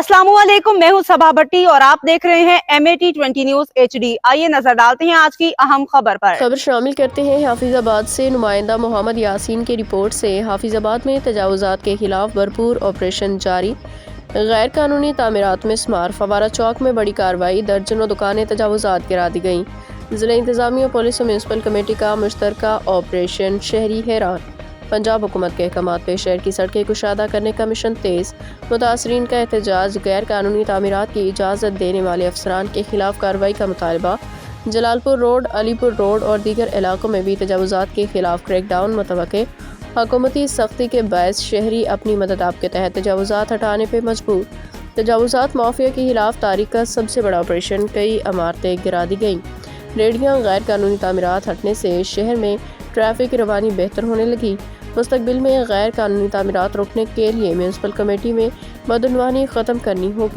अस्सलाम वालेकुम, मैं हूं सबा भट्टी और आप देख रहे हैं MAT20 न्यूज HD। आइए नजर डालते हैं आज की अहम खबर पर। खबर शामिल करते हैं हाफिजाबाद से। नुमाइंदा मोहम्मद यासीन की रिपोर्ट से हाफिजाबाद में तजावुजात के खिलाफ भरपूर ऑपरेशन जारी। गैर कानूनी तामीरात में स्मार फवारा चौक में बड़ी कार्रवाई, दर्जनों दुकानें तजावुजात गिरा दी गईं। जिला इंतजामिया, पुलिस और म्यूनसिपल कमेटी का मुश्तरका ऑपरेशन। शहरी हैरान। पंजाब हुकूमत के अहकामात पे शहर की सड़कें कुशादा करने का मिशन तेज। मुतासरीन का एहतजाज। गैर कानूनी तामीरात की इजाज़त देने वाले अफसरान के खिलाफ कार्रवाई का मुतालबा। जलालपुर रोड, अलीपुर रोड और दीगर इलाकों में भी तजावुजात के खिलाफ क्रैकडाउन मुतवक्के। हुकूमती सख्ती के बायस शहरी अपनी मदद आप के तहत तजावुजात हटाने पर मजबूर। तजावुजात माफिया के खिलाफ तारीख का सबसे बड़ा ऑपरेशन। कई इमारतें गिरा दी गईं। रेडियां। गैर कानूनी तामीरात हटने से शहर में ट्रैफिक की रवानी बेहतर होने लगी। मुस्तकबिल में गैर कानूनी तामीरात रोकने के लिए म्यूनसिपल कमेटी में बदउनवानी ख़त्म करनी होगी।